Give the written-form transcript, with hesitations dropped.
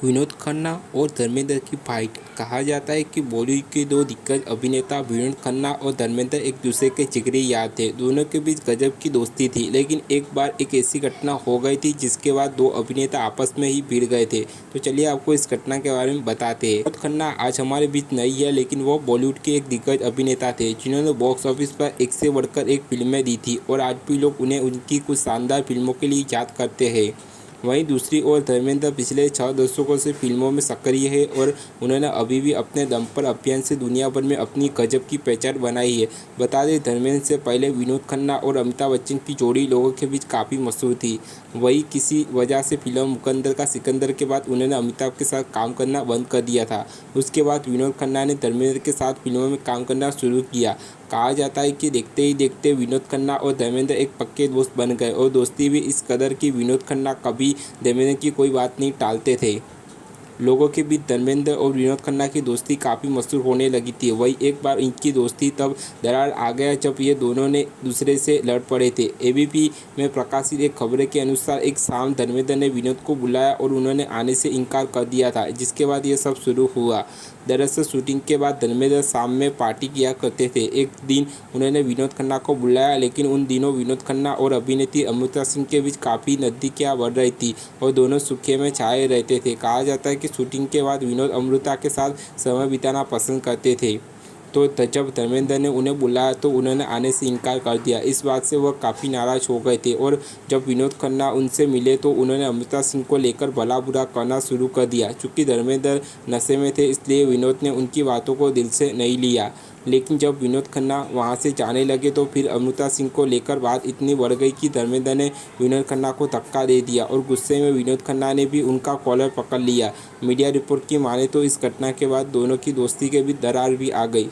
विनोद खन्ना और धर्मेंद्र की फाइट। कहा जाता है कि बॉलीवुड के दो दिग्गज अभिनेता विनोद खन्ना और धर्मेंद्र एक दूसरे के जिगरी यार थे। दोनों के बीच गजब की दोस्ती थी, लेकिन एक बार एक ऐसी घटना हो गई थी जिसके बाद दो अभिनेता आपस में ही भिड़ गए थे। तो चलिए आपको इस घटना के बारे में बताते हैं। विनोद खन्ना आज हमारे बीच नहीं है, लेकिन वो बॉलीवुड के एक दिग्गज अभिनेता थे जिन्होंने बॉक्स ऑफिस पर एक से बढ़कर एक फिल्में दी थी और आज भी लोग उन्हें उनकी कुछ शानदार फिल्मों के लिए याद करते हैं। वहीं दूसरी ओर धर्मेंद्र पिछले 6 दशकों से फिल्मों में सक्रिय है और उन्होंने अभी भी अपने दम पर अभिनय से दुनिया भर में अपनी गजब की पहचान बनाई है। बता दें, धर्मेंद्र से पहले विनोद खन्ना और अमिताभ बच्चन की जोड़ी लोगों के बीच काफ़ी मशहूर थी। वही किसी वजह से फिल्म मुकद्दर का सिकंदर के बाद उन्होंने अमिताभ के साथ काम करना बंद कर दिया था। उसके बाद विनोद खन्ना ने धर्मेंद्र के साथ फिल्मों में काम करना शुरू किया। कहा जाता है कि देखते ही देखते विनोद खन्ना और धर्मेंद्र एक पक्के दोस्त बन गए और दोस्ती भी इस कदर कि विनोद खन्ना कभी धर्मेंद्र की कोई बात नहीं टालते थे। लोगों के बीच धर्मेंद्र और विनोद खन्ना की दोस्ती काफ़ी मशहूर होने लगी थी। वही एक बार इनकी दोस्ती तब दरार आ गया जब ये दोनों ने दूसरे से लड़ पड़े थे। एबीपी में प्रकाशित एक खबर के अनुसार एक शाम धर्मेंद्र ने विनोद को बुलाया और उन्होंने आने से इनकार कर दिया था, जिसके बाद ये सब शुरू हुआ। दरअसल शूटिंग के बाद धर्मेंद्र शाम में पार्टी किया करते थे। एक दिन उन्होंने विनोद खन्ना को बुलाया, लेकिन उन दिनों विनोद खन्ना और अभिनेत्री अमृता सिंह के बीच काफ़ी नज़दीकियाँ बढ़ रही थी और दोनों सुर्खियों में छाए रहते थे। कहा जाता है कि शूटिंग के बाद विनोद अमृता के साथ समय बिताना पसंद करते थे। तो जब धर्मेंद्र ने उन्हें बुलाया तो उन्होंने आने से इनकार कर दिया। इस बात से वह काफ़ी नाराज़ हो गए थे और जब विनोद खन्ना उनसे मिले तो उन्होंने अमृता सिंह को लेकर भला बुरा करना शुरू कर दिया। चूँकि धर्मेंद्र नशे में थे, इसलिए विनोद ने उनकी बातों को दिल से नहीं लिया। लेकिन जब विनोद खन्ना वहां से जाने लगे तो फिर अमृता सिंह को लेकर बात इतनी बढ़ गई कि धर्मेंद्र ने विनोद खन्ना को धक्का दे दिया और गुस्से में विनोद खन्ना ने भी उनका कॉलर पकड़ लिया। मीडिया रिपोर्ट की माने तो इस घटना के बाद दोनों की दोस्ती के बीच दरार भी आ गई।